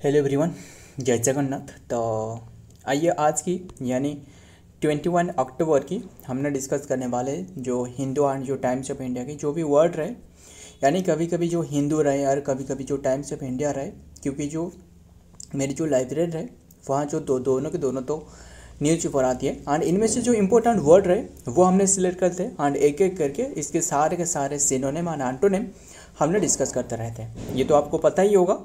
Hello everyone, जय जगन्नाथ। तो आइए आज की यानी 21 अक्टूबर की हमने डिस्कस करने वाले जो हिंदू एंड जो टाइम्स ऑफ इंडिया की जो भी वर्ड रहे, यानी कभी कभी जो हिंदू रहे और कभी कभी जो टाइम्स ऑफ इंडिया रहे, क्योंकि जो मेरी जो लाइब्रेरी रहे वहाँ जो दोनों के दोनों तो न्यूज़ पेपर आती है एंड इनमें से जो इंपॉर्टेंट वर्ड रहे वो हमने सिलेक्ट करते हैं एंड एक एक करके इसके सारे के सारे सिनोनिम एंड एंटोनिम हमने डिस्कस करते रहते हैं। ये तो आपको पता ही होगा।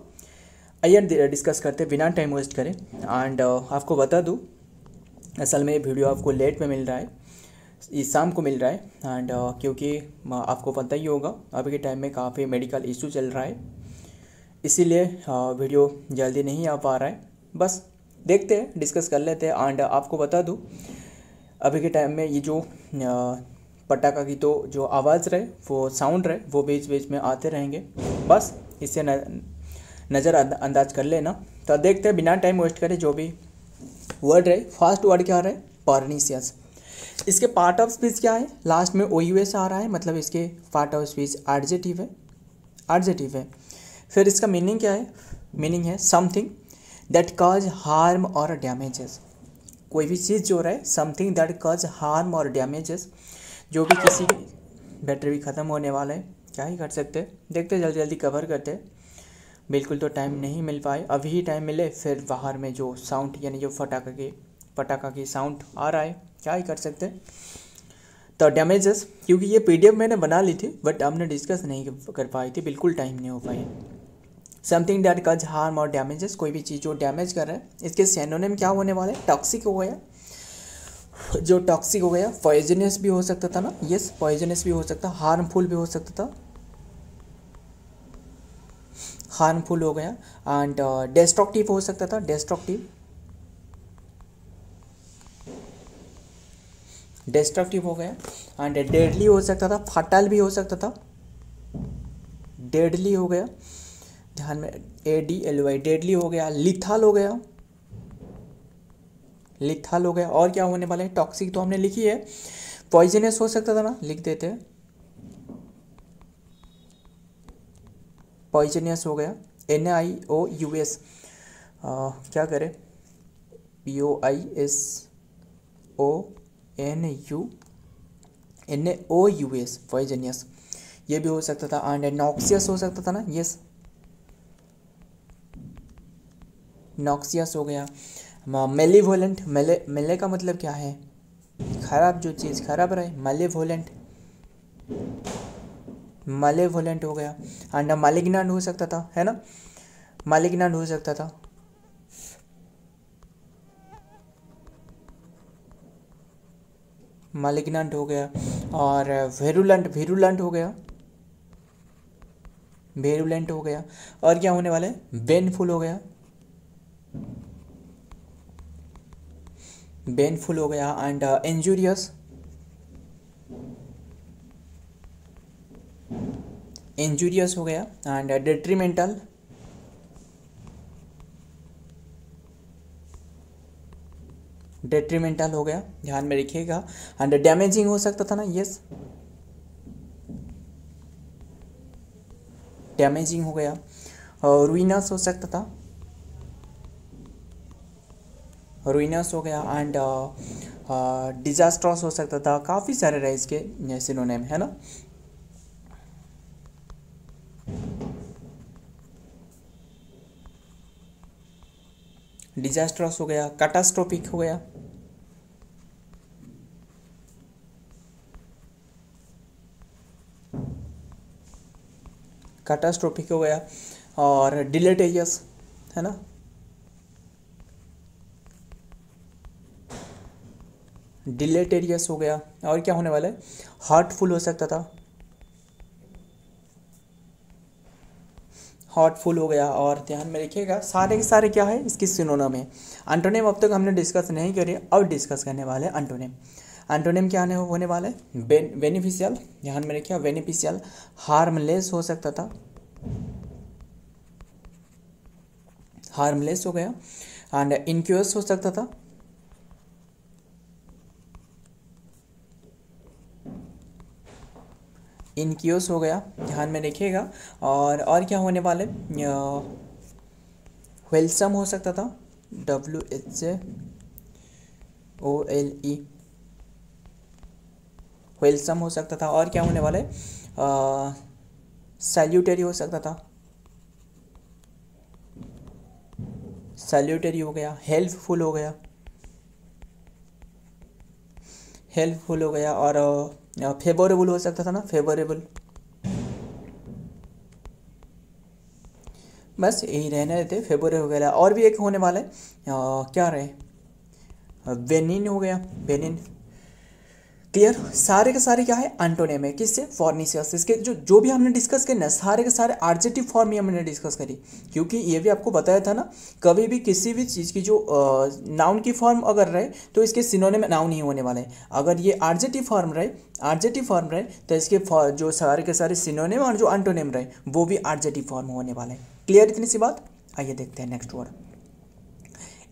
आइए डिस्कस करते बिना टाइम वेस्ट करें। एंड आपको बता दूँ, असल में ये वीडियो आपको लेट में मिल रहा है, इस शाम को मिल रहा है। एंड क्योंकि आपको पता ही होगा अभी के टाइम में काफ़ी मेडिकल इशू चल रहा है, इसीलिए वीडियो जल्दी नहीं आ पा रहा है। बस देखते हैं, डिस्कस कर लेते हैं। एंड आपको बता दूँ अभी के टाइम में ये जो पटाखा की तो जो आवाज़ रहे वो साउंड रहे वो बीच बीच में आते रहेंगे, बस इससे नज़र अंदाज कर लेना। तो देखते हैं बिना टाइम वेस्ट करें जो भी वर्ड रहे। फर्स्ट वर्ड क्या रहे? पर्नीसियस। इसके पार्ट ऑफ स्पीच क्या है? लास्ट में ओ यू एस आ रहा है, मतलब इसके पार्ट ऑफ स्पीच एडजेटिव है, एडजेटिव है। फिर इसका मीनिंग क्या है? मीनिंग है समथिंग दैट कॉज हार्म और डैमेजेस। कोई भी चीज़ जो रहे, समथिंग दैट कॉज हार्म और डैमेजेस, जो भी किसी बैटरी भी ख़त्म होने वाला है, क्या ही कर सकते हैं। देखते जल्दी जल्दी कवर करते हैं। बिल्कुल तो टाइम नहीं मिल पाए, अभी ही टाइम मिले फिर बाहर में जो साउंड यानी जो पटाखा की साउंड आ रहा है, क्या ही कर सकते हैं। तो डैमेजेस, क्योंकि ये पीडीएफ मैंने बना ली थी बट हमने डिस्कस नहीं कर पाई थी, बिल्कुल टाइम नहीं हो पाई। समथिंग दैट कज हार्म और डैमेजेस, कोई भी चीज़ जो डैमेज कर रहा है। इसके सिनोनिम क्या होने वाले? टॉक्सिक हो गया, जो टॉक्सिक हो गया। पॉइजनस भी हो सकता था ना, यस पॉइजनस भी हो सकता, हार्मफुल भी हो सकता था, हार्मफुल हो गया। एंड डिस्ट्रक्टिव हो सकता था, डिस्ट्रक्टिव हो गया। एंड डेडली हो सकता था, फटाइल भी हो सकता था, डेडली हो गया, ध्यान में ADLY, डेडली हो गया। लिथल हो गया, लिथल हो गया। और क्या होने वाला है? टॉक्सिक तो हमने लिखी है, पॉइजनस हो सकता था ना, लिख देते हैं, पॉइजनियस हो गया। NIOUS, क्या करें? POISONUNOUS, पॉइजनियस, ये भी हो सकता था। एंड नॉक्सियस हो सकता था ना, यस नॉक्सियस हो गया। मेलीवोलेंट, मेले का मतलब क्या है? खराब, जो चीज़ खराब रहे, मेलीवोलेंट, मालेवोलेंट हो गया। एंड मालिग्नेंट हो सकता था, है ना, मालिग्नेंट हो सकता था। मालिग्नेंट हो गया। और वेरुलेंट, वीरुलेंट हो गया, वेरुलेंट हो गया। और क्या होने वाला है? बेनफुल हो गया, बेनफुल हो गया। एंड इंजूरियस, इंजूरियस हो गया। एंड डेट्रीमेंटल, डेट्रीमेंटल हो गया, ध्यान में रखिएगा। एंड डैमेजिंग हो सकता था ना, यस डैमेजिंग हो गया। और रुइनस हो सकता था, रुइनस हो गया। एंड डिजास्ट्रस हो सकता था। काफ़ी सारे रहे इसके सिनोनिम, है ना। डिजास्ट्रस हो गया, कैटास्ट्रोफिक हो गया, कैटास्ट्रोफिक हो गया। और डिलेटेरियस, है ना, डिलेटेरियस हो गया। और क्या होने वाला है? हार्टफुल हो सकता था, हार्टफुल हो गया। और ध्यान में रखिएगा सारे के सारे क्या है इसकी सिनोनिम है। एंटोनिम अब तक हमने डिस्कस नहीं करी, अब डिस्कस करने वाले हैं एंटोनिम। एंटोनिम क्या होने वाला है? बेनिफिशियल, ध्यान में रखिए, बेनिफिशियल। हार्मलेस हो सकता था, हार्मलेस हो गया। एंड इनक्यूस हो सकता था, इनक्यूस हो गया, ध्यान में रखिएगा। और क्या होने वाले? व्हेलसम हो सकता था, WHOLE, व्हेलसम हो सकता था। और क्या होने वाला है, सैल्यूटरी हो सकता था, सैल्यूटरी हो गया, हेल्पफुल हो गया, हेल्पफुल हो गया, और फेवरेबल हो सकता था ना, फेवरेबल। बस यही रहने देते, फेवरेबल हो गया। और भी एक होने वाला है, क्या रहे, वेनिन हो गया, वेनिन। क्लियर, सारे के सारे क्या है, एंटोनिम है, किससे, फॉर्निशियस। इसके जो भी हमने डिस्कस किए ना, सारे के सारे एडजेक्टिव फॉर्म ही हमने डिस्कस करी, क्योंकि ये भी आपको बताया था ना, कभी भी किसी भी चीज़ की जो नाउन की फॉर्म अगर रहे तो इसके सिनोनिम नाउन ही होने वाले हैं। अगर ये एडजेक्टिव फॉर्म रहे, एडजेक्टिव फॉर्म रहे, तो इसके जो सारे के सारे सिनोनिम और जो एंटोनिम रहे वो भी एडजेक्टिव फॉर्म होने वाले हैं। क्लियर इतनी सी बात। आइए देखते हैं नेक्स्ट वर्ड,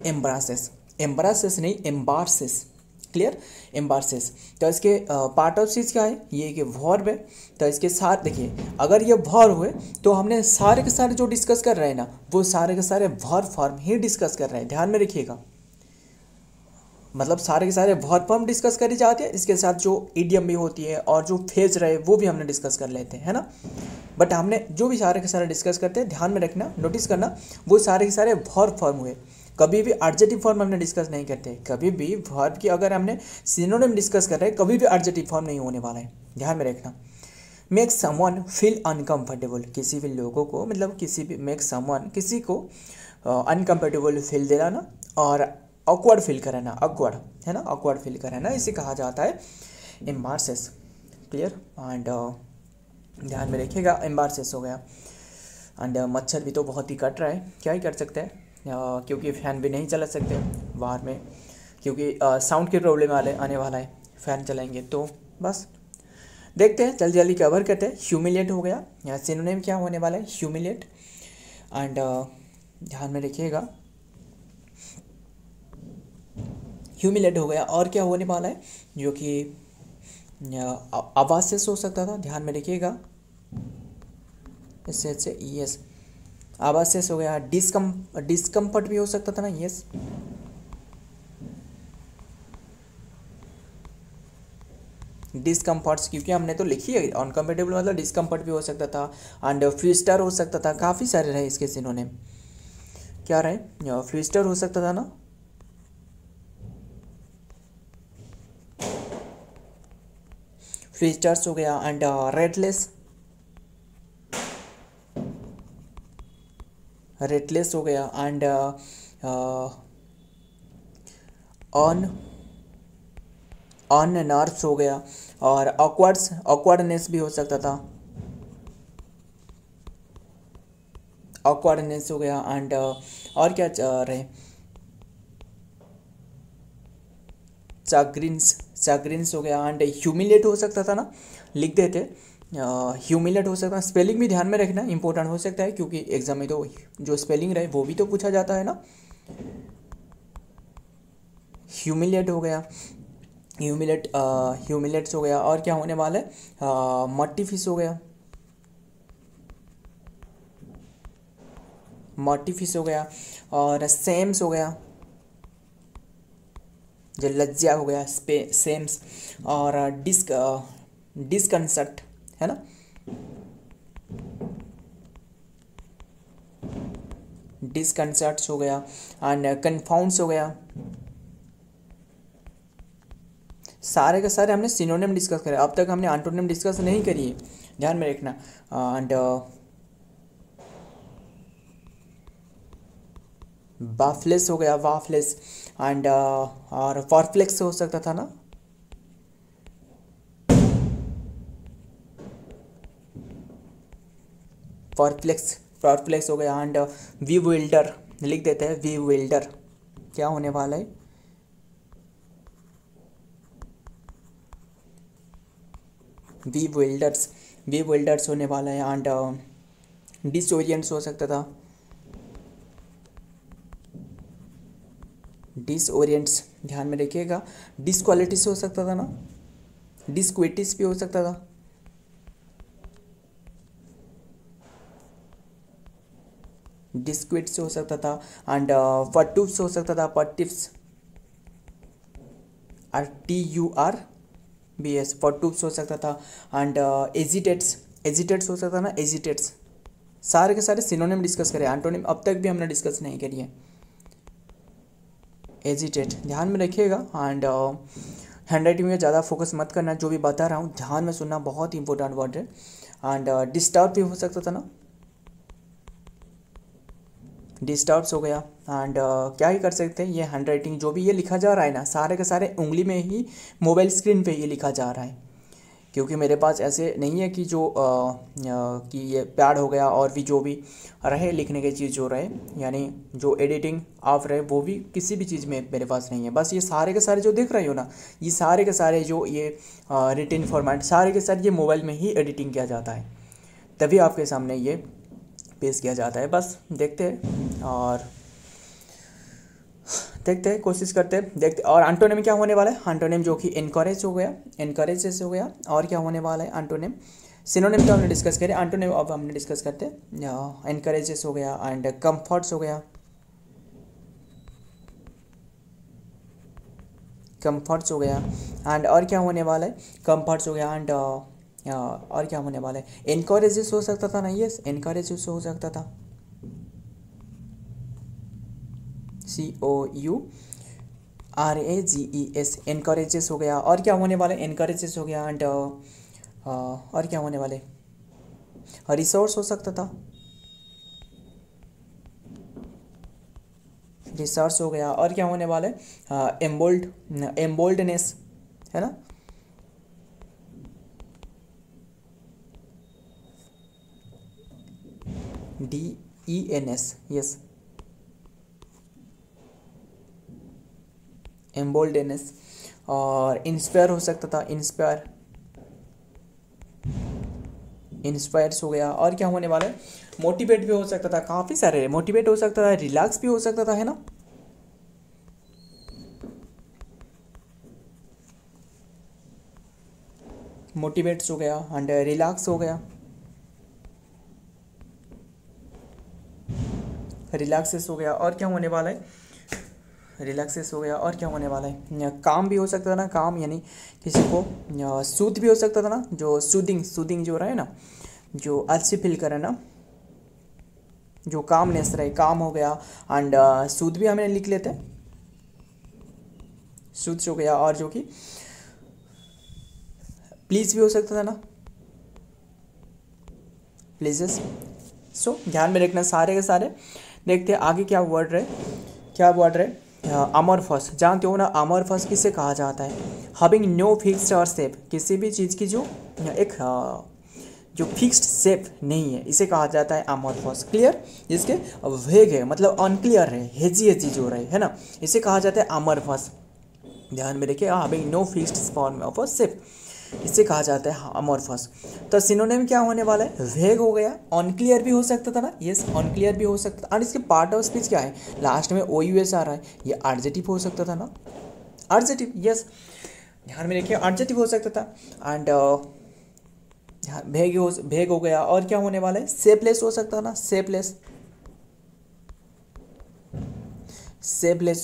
एम्ब्रासेस। एम्ब्रासेस नहीं, एम्बार्सेस। क्लियर, एम्बार्सेस। तो इसके पार्ट ऑफ चीज़ क्या है, ये कि वर्ब है। तो इसके साथ देखिए, अगर ये वर्ब हुए तो हमने सारे के सारे जो डिस्कस कर रहे हैं ना, वो सारे के सारे वर्ब फॉर्म ही डिस्कस कर रहे हैं, ध्यान में रखिएगा। मतलब सारे के सारे वर्ब फॉर्म डिस्कस करी जाती है, इसके साथ जो इडियम भी होती है और जो फेज रहे वो भी हमने डिस्कस कर लेते हैं, है ना। बट हमने जो भी सारे के सारे डिस्कस करते हैं, ध्यान में रखना, नोटिस करना, वो सारे के सारे वर्ब फॉर्म हुए। कभी भी एडजेक्टिव फॉर्म हमने डिस्कस नहीं करते, कभी भी वर्ब की अगर हमने सिनोनिम डिस्कस कर रहे हैं, कभी भी एडजेक्टिव फॉर्म नहीं होने वाला है, ध्यान में रखना। मेक समवन फील अनकम्फर्टेबल, किसी भी लोगों को, मतलब किसी भी, मेक समवन किसी को अनकम्फर्टेबल फील दिलाना, और ऑकवर्ड फील कराना, ऑकवर्ड है ना, ऑकवर्ड फील कराना, इसे कहा जाता है एम्बार्सेस। क्लियर, एंड ध्यान में रखिएगा, एम्बार्सेस हो गया। एंड मच्छर भी तो बहुत ही कट रहा है, क्या ही कर सकते हैं, क्योंकि फ़ैन भी नहीं चला सकते बाहर में, क्योंकि साउंड की प्रॉब्लम आने वाला है, फ़ैन चलाएंगे तो। बस देखते हैं, जल्दी जल्दी कवर करते हैं। ह्यूमिलेट हो गया, यहाँ सिनोनिम क्या होने वाला है, ह्यूमिलेट। एंड ध्यान में रखिएगा, ह्यूमिलेट हो गया। और क्या होने वाला है, जो कि आवासेस हो सकता था, ध्यान में रखिएगा, इससे अच्छे यस, आवासेस हो गया। डिस्कम्फर्ट भी हो सकता था ना, यस, डिस्कम्फर्ट्स, क्योंकि हमने तो लिखी है अनकम्फर्टेबल, मतलब डिस्कम्फर्ट भी हो सकता था। एंड फ्लिस्टर हो सकता था, काफ़ी सारे रहे इसके सिनोनिम, क्या रहे, फ्लिस्टर हो सकता था ना, फ्लिस्टर्स हो गया। एंड रेटलेस, रेटलेस हो गया। एंड ऑन नर्व्स हो गया। और ऑकवर्डनेस भी हो सकता था, ऑकवर्डनेस हो गया। एंड और क्या रहे, चाग्रिन्स हो गया। एंड ह्यूमिलेट हो सकता था ना, लिख देते, ह्यूमिलेट हो सकता है। स्पेलिंग भी ध्यान में रखना, इंपॉर्टेंट हो सकता है, क्योंकि एग्जाम में तो जो स्पेलिंग रहे वो भी तो पूछा जाता है ना। ह्यूमिलेट हो गया, ह्यूमिलेट्स हो गया। और क्या होने वाला है, मट्टीफिश हो गया, मट्टीफिश हो गया। और सेम्स हो गया, जो लज्जा हो गया, सेम्स। और डिस्कंसर्ट है ना, डिस्कंसर्ट्स हो गया। एंड कन्फाउंड्स हो गया। सारे के सारे हमने सिनोनिम डिस्कस करे, अब तक हमने एंटोनिम डिस्कस नहीं करी है, ध्यान में रखना। एंड बाफलेस हो गया, वाफलेस। एंड और परप्लेक्स हो सकता था ना, परप्लेक्स हो गया। एंड विल्डर लिख देते हैं, विल्डर क्या होने वाला है, विल्डर्स होने वाला है। एंड डिसओरिएंट्स हो सकता था, डिसओरिएंट्स ध्यान में रखिएगा। डिसक्वालिटीज हो सकता था ना, डिसक्विटिस भी हो सकता था। डिस्क्विट्स हो सकता था, एंड फटूफ्स हो सकता था, पटिफ्स, TURBS, फटूफ्स हो सकता था, एंड एजिटेट्स हो सकता था ना, एजिटेट्स। सारे के सारे सिनोनिम डिस्कस करें, एंटोनिम अब तक भी हमने डिस्कस नहीं करी है। एजिटेट ध्यान में रखिएगा, एंड हैंड राइटिंग में ज़्यादा फोकस मत करना, जो भी बता रहा हूँ ध्यान में सुनना, बहुत इंपॉर्टेंट वर्ड है। एंड डिस्टर्ब भी हो सकता था ना, डिस्टर्ब्स हो गया। एंड क्या ही कर सकते हैं, ये हैंड राइटिंग जो भी ये लिखा जा रहा है ना, सारे के सारे उंगली में ही मोबाइल स्क्रीन पे ये लिखा जा रहा है, क्योंकि मेरे पास ऐसे नहीं है कि जो कि ये पैड हो गया और भी जो भी रहे लिखने की चीज़ जो रहे, यानी जो एडिटिंग आप रहे वो भी किसी भी चीज़ में मेरे पास नहीं है। बस ये सारे के सारे जो देख रहे हो ना, ये सारे के सारे जो ये रिटन फॉर्मेट सारे के सारे ये मोबाइल में ही एडिटिंग किया जाता है, तभी आपके सामने ये पेश किया जाता है। बस देखते हैं और देखते हैं, कोशिश करते हैं, देखते। और एंटोनिम क्या होने वाला है, एंटोनिम जो कि इनकरेज हो गया, इनकरेजेस हो गया, और क्या होने वाला है एंटोनिम। सिनोनिम तो हमने डिस्कस करे, एंटोनिम अब हमने डिस्कस करते हैं। इनकरेजेस हो गया, एंड कंफर्ट्स हो गया, कंफर्ट्स हो गया, एंड और क्या होने वाला है, कंफर्ट्स हो गया, एंड और क्या होने वाला है, इनकरेजेस हो सकता था ना, यस इनकरेजेस हो सकता था, COURAGES, इनकरेजेस हो गया। और क्या होने वाला है, इनकरेजेस हो गया, एंड और क्या होने वाले, रिसोर्स हो सकता था, रिसोर्स हो गया। और क्या होने वाला है, एम्बोल्डनेस है ना, DENS, यस एम्बोल्डनेस। और इंस्पायर हो सकता था, इंस्पायर्स हो गया। और क्या होने वाला है, मोटिवेट भी हो सकता था, काफ़ी सारे, मोटिवेट हो सकता था, रिलैक्स भी हो सकता था, है ना। मोटिवेट्स हो गया, एंड रिलैक्स हो गया, रिलैक्सेस हो गया। और क्या होने वाला है, रिलैक्सेस हो गया। और क्या होने वाला है, काम भी हो सकता था ना, काम यानी किसी को सूद भी हो सकता था ना, जो सूदिंग जो रहा है ना, जो अच्छी फील करे ना, जो कामनेस रहे, काम हो गया। एंड सूद भी हमें लिख लेते हैं, सूद हो गया। और जो कि प्लीज भी हो सकता था ना, प्लीजेस। सो ध्यान में रखना सारे के सारे। देखते हैं आगे क्या वर्ड रहे, अमॉर्फस, जानते हो ना अमॉर्फस किसे कहा जाता है, हैविंग नो फिक्स्ड और शेप, किसी भी चीज़ की जो एक जो फिक्स्ड शेप नहीं है, इसे कहा जाता है अमॉर्फस। क्लियर, जिसके वेग है, मतलब अनक्लियर है, हेजी जो रहे, है ना, इसे कहा जाता है अमॉर्फस। ध्यान में रखिए, having no fixed form of a shape, इसे कहा जाता है अमॉर्फस। तो सिनोनिम क्या होने वाला है, वेग हो गया, अनक्लियर भी हो सकता था ना, यस अनक्लियर भी हो सकता। और इसके पार्ट ऑफ स्पीच क्या है, लास्ट में OUS आ रहा है, ये एडजेक्टिव हो सकता था ना, एडजेक्टिव, यस ध्यान में रखिए, एडजेक्टिव हो सकता था। एंड भेग हो गया। और क्या होने वाला है, शेपलेस हो सकता ना, शेपलेस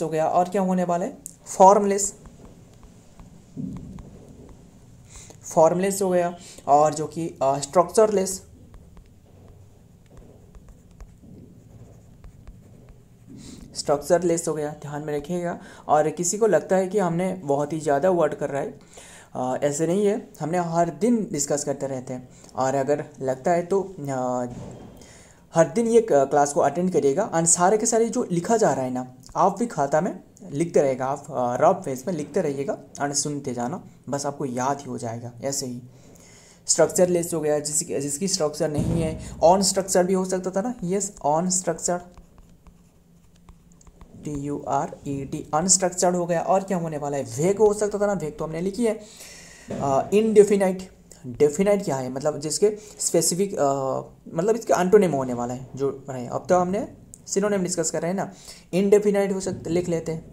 हो गया। और क्या होने वाला है, फॉर्मलेस हो गया। और जो कि स्ट्रक्चरलेस हो गया, ध्यान में रखिएगा। और किसी को लगता है कि हमने बहुत ही ज़्यादा वर्ड कर रहा है, ऐसे नहीं है, हमने हर दिन डिस्कस करते रहते हैं। और अगर लगता है तो हर दिन ये क्लास को अटेंड करिएगा, और सारे के सारे जो लिखा जा रहा है ना, आप भी खाता में लिखते रहेगा, आप रफ फेस में लिखते रहिएगा और सुनते जाना, बस आपको याद ही हो जाएगा। ऐसे ही स्ट्रक्चरलेस हो गया, जिसकी स्ट्रक्चर नहीं है। ऑन स्ट्रक्चर भी हो सकता था ना, yes on structure, TURED, unstructured हो गया। और क्या होने वाला है, वेग हो सकता था ना, वेग तो हमने लिखी है। इनडेफिनाइट, डेफिनाइट क्या है, मतलब जिसके स्पेसिफिक मतलब इसके एंटोनिम होने वाला है जो रहे। अब तो हमने सिनोनिम डिस्कस कर रहे हैं ना, इनडेफिनाइट हो सकता, लिख लेते हैं,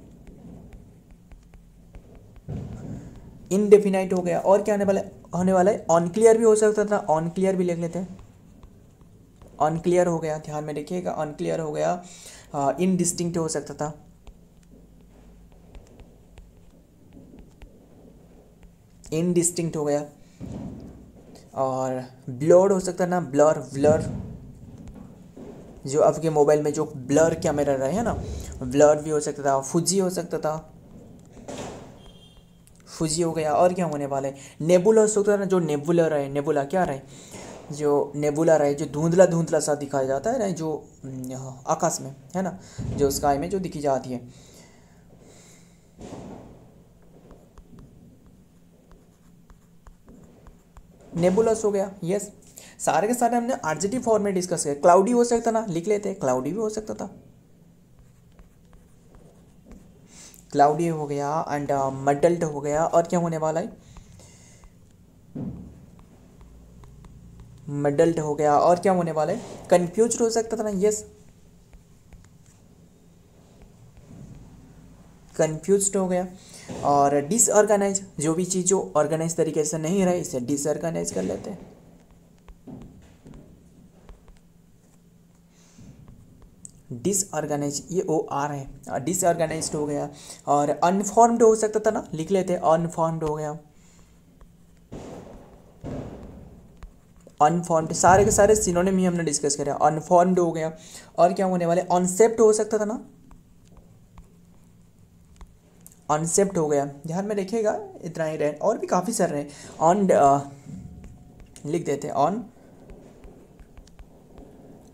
इनडेफिनाइट हो गया। और क्या होने वाला है, अनक्लियर भी हो सकता था, अनक्लियर भी लिख लेते हैं, अनक्लियर हो गया, ध्यान में रखिएगा, अनक्लियर हो गया। इनडिस्टिंक्ट हो सकता था, इनडिस्टिंक्ट हो गया। और ब्लर्ड हो सकता ना, ब्लर, ब्लर, जो आपके मोबाइल में जो ब्लर कैमरा रहा है ना, ब्लर भी हो सकता था। फुजी हो सकता था, फुजी हो गया। और क्या होने वाला है, नेबुला हो सकता है ना, जो नेबुला रहे, नेबुला क्या रहे, जो नेबुला रहे, जो धुंधला धुंधला सा दिखाया जाता है ना, जो आकाश में है ना, जो स्काई में जो दिखी जाती है। नेबुलस हो गया, यस। सारे के सारे हमने आरजेटी फॉर्म में डिस्कस किया। क्लाउडी हो सकता ना, लिख लेते, क्लाउडी भी हो सकता था, क्लाउडी हो गया। एंड मडल्ड हो गया। और क्या होने वाला है, मडल्ड हो गया। और क्या होने वाला है, कंफ्यूज हो सकता था ना, यस, कंफ्यूज हो गया। और डिसऑर्गेनाइज, जो भी चीज़ जो ऑर्गेनाइज तरीके से नहीं रहे, इसे डिसऑर्गेनाइज कर लेते हैं। डिसऑर्गेनाइज, ये ओ आर है, डिसऑर्गेनाइज्ड हो गया। और अनफॉर्म्ड हो सकता था ना, लिख लेते, अनफॉर्म्ड हो गया, अनफॉर्म्ड। सारे के सारे सिनोनिम ही हमने डिस्कस करा, अनफॉर्म्ड हो गया। और क्या होने वाले, अनसेप्ट हो सकता था ना, अनसेप्ट हो गया, ध्यान में रखिएगा, इतना ही रहे। और भी काफ़ी सारे रहे, ऑन लिख देते, ऑन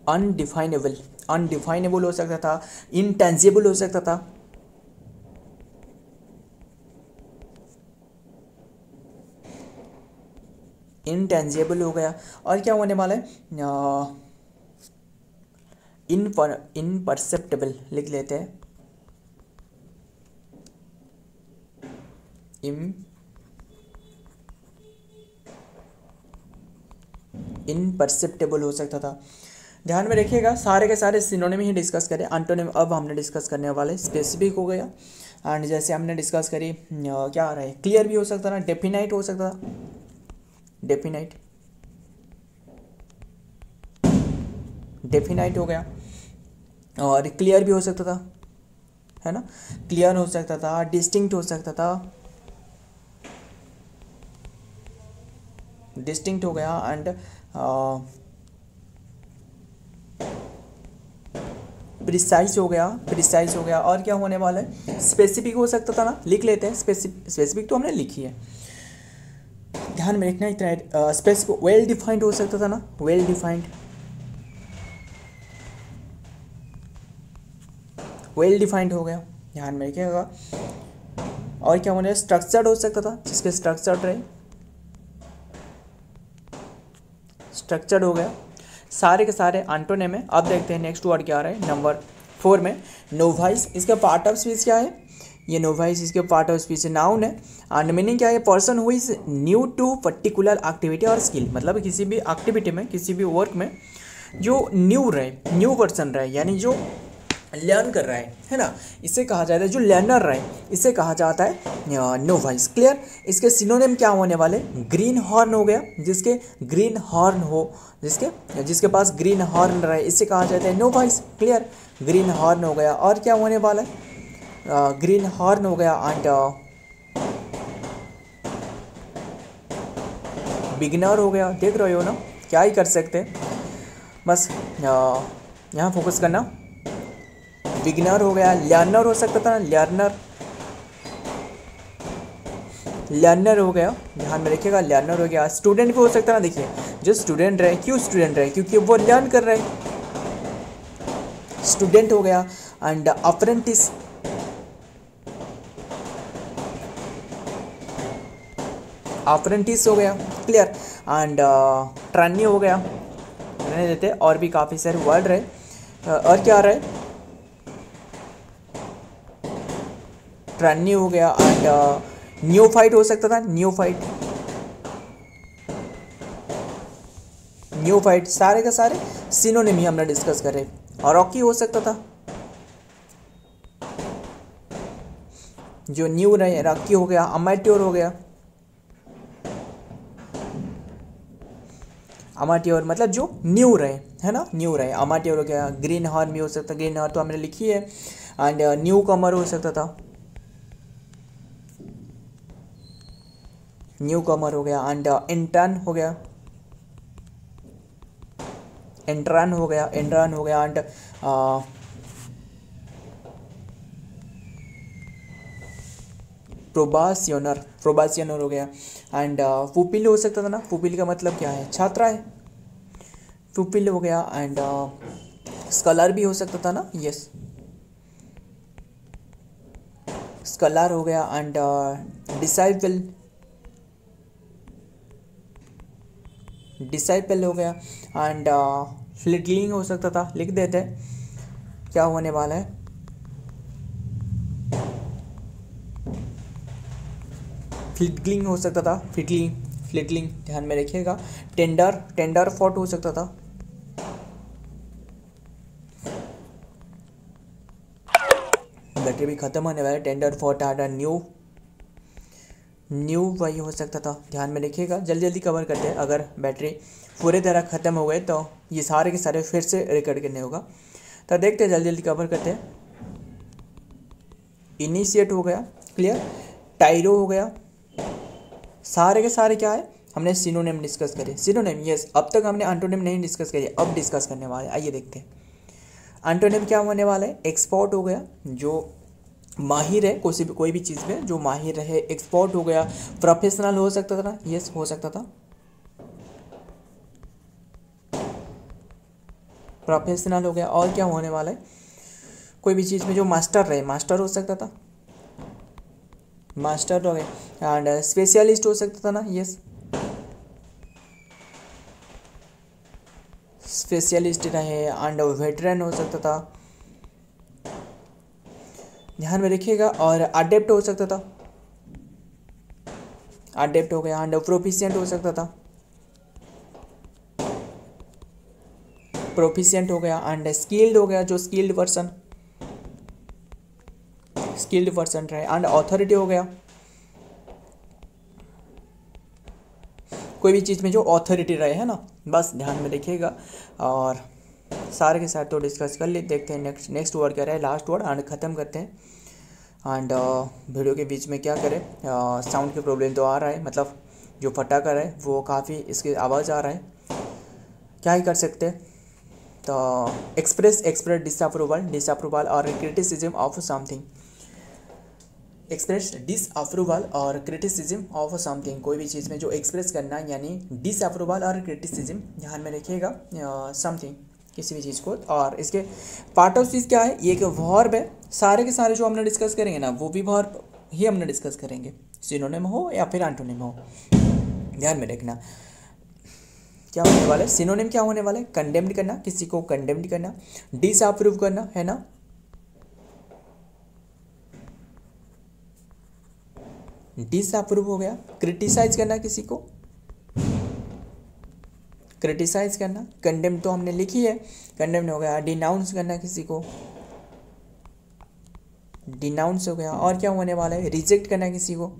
अनडिफाइनेबल, अनडिफाइनेबल हो सकता था, इनटेंजिबल हो सकता था, इनटेंजिबल हो गया। और क्या होने वाला है, इनपरसेप्टेबल लिख लेते हैं, इनपरसेप्टेबल हो सकता था। ध्यान में रखिएगा, सारे के सारे सिनोनिम ही डिस्कस करें। एंटोनिम अब हमने डिस्कस करने वाले स्पेसिफिक हो गया। एंड जैसे हमने डिस्कस करी, क्या आ रहा है, क्लियर भी हो सकता था, डेफिनाइट हो सकता था, डेफिनाइट, डेफिनाइट हो गया। और क्लियर भी हो सकता था, है ना, क्लियर हो सकता था, डिस्टिंक्ट हो सकता था, डिस्टिंक्ट हो गया। एंड प्रिसाइज हो गया, प्रिसाइज हो गया। और क्या होने वाला है, स्पेसिफिक हो सकता था ना, लिख लेते हैं, स्पेसिफिक तो हमने लिखी है, ध्यान में रखना इतना है। स्पेसिफिक, वेल डिफाइंड हो सकता था ना, वेल डिफाइंड, वेल डिफाइंड हो गया, ध्यान में रखिएगा। और क्या होने, स्ट्रक्चर्ड हो सकता था, जिसके स्ट्रक्चर्ड रहे, स्ट्रक्चर्ड हो गया। सारे के सारे एंटोनिम में। अब देखते हैं नेक्स्ट वर्ड क्या आ रहा है, नंबर 4 में, नोवाइस। इसका पार्ट ऑफ स्पीच क्या है, ये नोवाइस इसके पार्ट ऑफ स्पीच नाउन है। एंड मीनिंग क्या है, person who is new to particular activity और स्किल, मतलब किसी भी एक्टिविटी में, किसी भी वर्क में जो न्यू रहे, न्यू पर्सन रहे, यानी जो लर्न कर रहा है ना, इसे कहा जाता है, जो लर्नर रहे, इसे कहा जाता है नोवाइस। क्लियर। इसके सिनोनिम क्या होने वाले, ग्रीन हॉर्न हो गया, जिसके ग्रीन हॉर्न हो, जिसके पास ग्रीन हॉर्न रहे, इसे कहा जाता है नोवाइस। क्लियर, ग्रीन हॉर्न हो गया। और क्या होने वाला है, ग्रीन हॉर्न हो गया। एंड बिगिनर हो गया। देख रहे हो ना, क्या ही कर सकते हैं, बस यहाँ फोकस करना। बिगिनर हो गया, लर्नर हो सकता था, लर्नर, लर्नर हो गया, ध्यान में रखिएगा, लर्नर हो गया। स्टूडेंट भी हो सकता है ना, देखिए, जो स्टूडेंट रहे, क्यों स्टूडेंट रहे, क्योंकि वो लर्न कर रहे, स्टूडेंट हो गया। एंड अप्रेंटिस, अप्रेंटिस हो गया। क्लियर। एंड ट्रेनी हो गया, रहने देते, और भी काफ़ी सारे वर्ड रहे। और क्या रहे, ट्रेनी हो गया। एंड न्यूफाइट हो सकता था, न्यूफाइट, न्यूफाइट। सारे का सारे सिनोनिम ही हमने डिस्कस करे। और रॉकी हो सकता था, जो न्यू रहे, रॉकी हो गया। अमेट्योर हो गया, अमाट्योर मतलब जो न्यू रहे, है ना, न्यू रहे। अमाट्योर हो गया। ग्रीन हॉर्न भी हो सकता है, ग्रीन हॉर्न तो हमने लिखी है। एंड न्यू कमर हो सकता था, न्यू कमर हो गया। एंड इंटर्न हो गया, एंट्रान हो गया, एंट्रान हो गया। एंड प्रोबासियोनर, प्रोबासियोनर हो गया। एंड पुपिल हो सकता था ना, पुपिल का मतलब क्या है, छात्रा है, पुपिल हो गया। एंड स्कॉलर भी हो सकता था ना, यस, स्कॉलर हो गया। एंड डिसाइपल, डिसाइपल हो गया। एंड फ्लिटलिंग हो सकता था, लिख देते क्या होने वाला है। फ्लिटलिंग हो सकता था, फ्लिटलिंग, फ्लिटलिंग ध्यान में रखिएगा। टेंडर, टेंडर फॉट हो सकता था। बैटरी भी खत्म होने वाला है। टेंडर फॉट आटा न्यू, न्यू वही हो सकता था, ध्यान में रखिएगा। जल्दी जल्दी कवर करते हैं, अगर बैटरी पूरे तरह ख़त्म हो गए तो ये सारे के सारे फिर से रिकॉर्ड करने होगा। तो देखते हैं, जल्दी जल्दी कवर करते हैं। इनिशिएट हो गया, क्लियर। टाइरो हो गया। सारे के सारे क्या है, हमने सिनोनिम डिस्कस करे। सिनोनिम, यस, अब तक हमने एंटोनिम नहीं डिस्कस करे, अब डिस्कस करने वाले। आइए देखते हैं एंटोनिम क्या होने वाला है। एक्सपर्ट हो गया, जो माहिर है कोई भी चीज़ में जो माहिर है। एक्सपर्ट हो गया। प्रोफेशनल हो सकता था ना, यस, हो सकता था, प्रोफेशनल हो गया। और क्या होने वाला है, कोई भी चीज़ में जो मास्टर रहे, मास्टर हो सकता था, मास्टर हो गया। एंड स्पेशलिस्ट हो सकता था ना, यस, स्पेशलिस्ट रहे। एंड वेटरन हो सकता था, ध्यान में रखिएगा। और अडेप्ट हो सकता था, अडेप्ट हो गया। एंड प्रोफिशिएंट हो सकता था, प्रोफिशिएंट हो गया। एंड स्किल्ड हो गया, जो स्किल्ड पर्सन, स्किल्ड पर्सन रहे। एंड अथॉरिटी हो गया, कोई भी चीज़ में जो अथॉरिटी रहे, है ना, बस ध्यान में रखिएगा। और सारे के साथ तो डिस्कस कर ले। देखते हैं नेक्स्ट वर्ड क्या रहा है, लास्ट वर्ड, एंड ख़त्म करते हैं। एंड वीडियो के बीच में क्या करें, साउंड की प्रॉब्लम तो आ रहा है, मतलब जो फटाका है वो काफ़ी इसकी आवाज़ आ रहा है, क्या ही कर सकते हैं। तो एक्सप्रेस डिसअप्रूवल, डिसअप्रूवल और criticism of something. Express disapproval और क्रिटिसिज्म ऑफ समथिंग, कोई भी चीज़ में जो एक्सप्रेस करना, यानी डिसअप्रूवल और क्रिटिसिज्म, ध्यान में रखिएगा। समथिंग, किसी भी चीज़ को। और इसके पार्ट ऑफ चीज़ क्या है, ये एक वर्ब है। सारे के सारे जो हमने डिस्कस करेंगे ना, वो भी वर्ब ही हमने डिस्कस करेंगे, सिनोनिम हो या फिर एंटोनिम हो, ध्यान में रखना। क्या होने वाला है, सिनोनिम क्या होने वाला है, कंडेम्ड करना, किसी को कंडेम्ड करना, डिसअप्रूव करना, है ना, डिसअप्रूव हो गया। क्रिटिसाइज करना, किसी को क्रिटिसाइज करना। कंडेम तो हमने लिखी है, कंडेम हो गया। डिनाउंस करना, किसी को डिनाउंस हो गया। और क्या होने वाला है, रिजेक्ट करना, किसी को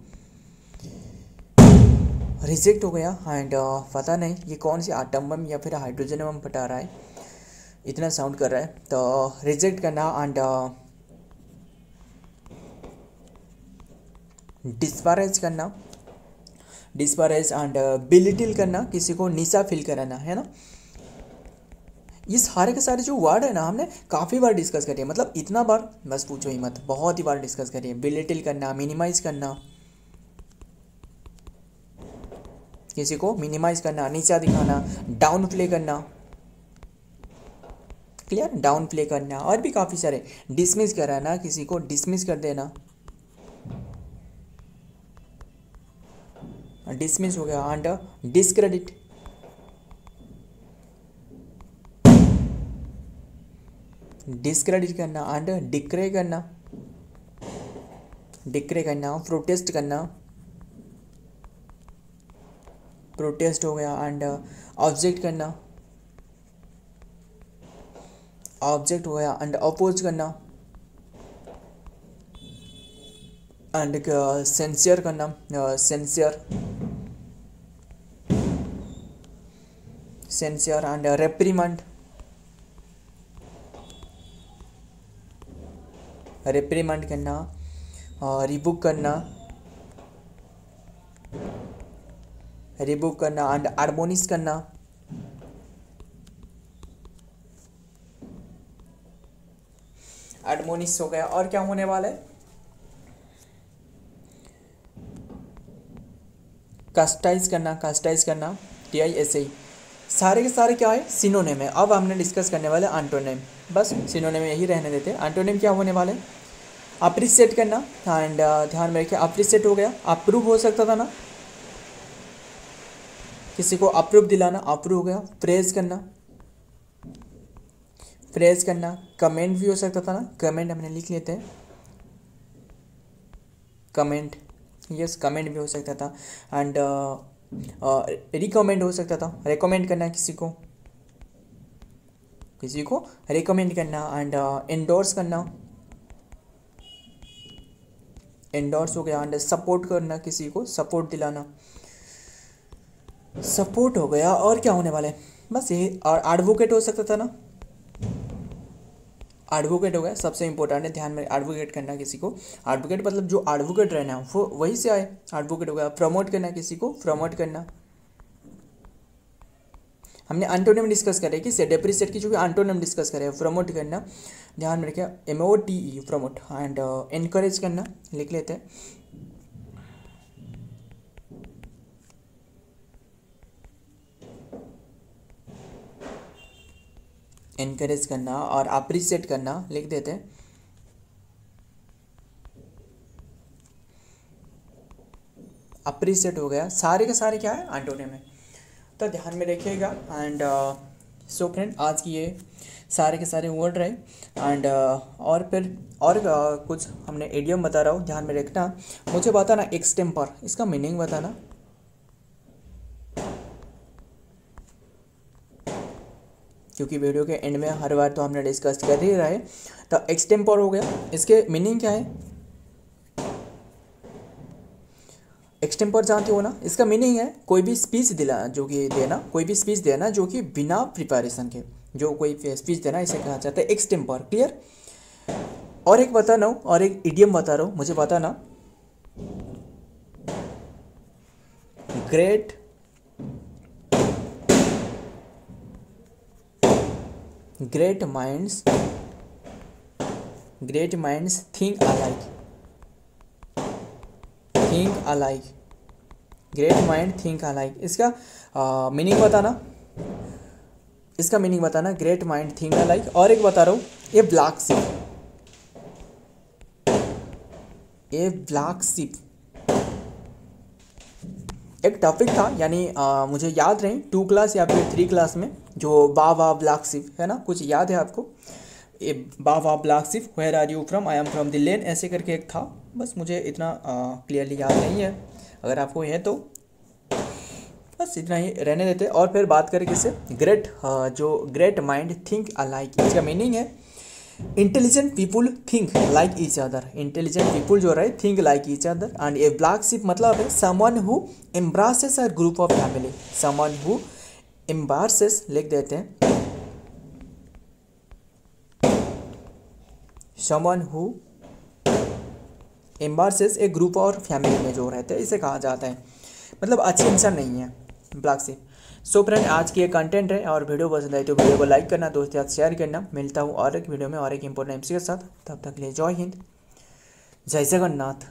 रिजेक्ट हो गया। एंड पता नहीं ये कौन सी आटम बम या फिर हाइड्रोजन बम फटा रहा है, इतना साउंड कर रहा है। तो रिजेक्ट करना। एंड डिस्परेज करना, डिस्परेज। एंड बिलिटिल करना, किसी को नीचा फील कराना, है ना। ये सारे के सारे जो वर्ड है ना, हमने काफ़ी बार डिस्कस करिए, मतलब इतना बार बस पूछो ही मत, बहुत ही बार डिस्कस करिए। बिलिटिल करना, मिनिमाइज करना, किसी को मिनिमाइज करना, नीचा दिखाना, डाउन प्ले करना, क्लियर, डाउन प्ले करना। और भी काफ़ी सारे, डिसमिस कराना, किसी को डिसमिस कर देना, डिसमिस हो गया। एंड डिस्क्रेडिट, डिस्क्रेडिट करना। एंड डिक्रे करना, डिक्रे करना। प्रोटेस्ट करना, प्रोटेस्ट हो गया। एंड ऑब्जेक्ट करना, ऑब्जेक्ट हो गया। एंड अपोज करना। एंड सेंसियर करना, सेंसियर, सेंसियर एंड रेप्रीमेंड, रिप्रीमेंड करना, रिबुक करना, रिबुक करना एंड एडमोनिश करना, एडमोनिश हो गया। और क्या होने वाला है, कास्टाइज करना, कास्टाइज करना, TISI, सारे के सारे क्या है, सिनोनिम है। अब हमने डिस्कस करने वाले एंटोनिम, बस सिनोनिम यही रहने देते हैं। एंटोनिम क्या होने वाले, अप्रिशिएट करना एंड ध्यान में रखिए अप्रिशिएट हो गया, अप्रूव हो सकता था ना, किसी को अप्रूव दिलाना, अप्रूव हो गया। प्रेज करना, प्रेज करना, कमेंट भी हो सकता था ना, कमेंट हमने लिख लेते हैं, कमेंट, यस कमेंट भी हो सकता था। एंड रिकमेंड हो सकता था, रिकमेंड करना किसी को, किसी को रिकमेंड करना। एंड एंडोर्स करना, एंडोर्स हो गया। एंड सपोर्ट करना, किसी को सपोर्ट दिलाना, सपोर्ट हो गया। और क्या होने वाला है, बस ये। और एडवोकेट हो सकता था ना, एडवोकेट हो गया, सबसे इंपॉर्टेंट है, ध्यान में एडवोकेट करना किसी को, एडवोकेट मतलब जो एडवोकेट रहना है वो वहीं से आए, एडवोकेट हो गया। प्रमोट करना, किसी को प्रमोट करना। हमने एंटोनिम डिस्कस करे कि से डेप्रिसिएट की जो भी एंटोनिम डिस्कस करे, प्रमोट करना, ध्यान में रखिए MOTE प्रमोट। एंड एनकरेज करना, लिख लेते हैं, एनकरेज करना। और अप्रिशिएट करना लिख देते हैं, अप्रिशिएट हो गया। सारे के सारे क्या है, एंटोनिम है, तो ध्यान में रखिएगा। एंड सो फ्रेंड, आज की ये सारे के सारे वर्ड रहे। एंड और फिर और कुछ हमने इडियम बता रहा हूँ, ध्यान में रखना। मुझे बताना एक्सटेम्पर, इसका मीनिंग बताना। क्योंकि वीडियो के एंड में हर बार तो हमने डिस्कस कर ही रहे, तो एक्सटेम्पर हो गया, इसके मीनिंग क्या है, एक्सटेम्पर जानते हो ना, इसका मीनिंग है कोई भी स्पीच दिला, जो कि देना, कोई भी स्पीच देना जो कि बिना प्रिपरेशन के, जो कोई स्पीच देना, इसे कहा जाता है एक्सटेम्पर। क्लियर। और एक बता रहा हूँ, और एक इडियम बता रहा हूँ, मुझे बताना। Great minds think alike, think alike, great mind think alike. इसका मीनिंग बताना, इसका मीनिंग बताना, ग्रेट माइंड थिंक अलाइक। और एक बता रहा हूँ, ये ब्लैक शिप, ये ब्लैक शिप एक टॉपिक था, यानी मुझे याद नहीं 2 क्लास या फिर 3 क्लास में, जो बा ब्लैक शिप है ना, कुछ याद है आपको, ये baa black sheep, where are you from, I am from the lane, ऐसे करके एक था। बस मुझे इतना क्लियरली याद नहीं है, अगर आपको है तो बस इतना ही रहने देते। और फिर बात करें किससे, ग्रेट, जो ग्रेट माइंड थिंक अलाइक, इसका मीनिंग है intelligent people think like each other, intelligent people जो रहे think like each other. And a black sheep मतलब है someone who embraces a group of family, someone who embraces, लिख देते हैं, someone who embraces a group और family में जो रहते हैं, इसे कहा जाता है, मतलब अच्छी इंसान नहीं है ब्लैक शिप। सो फ्रेंड, आज की ये कंटेंट है, और वीडियो पसंद आई तो वीडियो को लाइक करना, दोस्तों के साथ शेयर करना। मिलता हूँ और एक वीडियो में और एक इंपॉर्टेंट एमसी के साथ, तब तक के लिए जय हिंद, जय जगन्नाथ।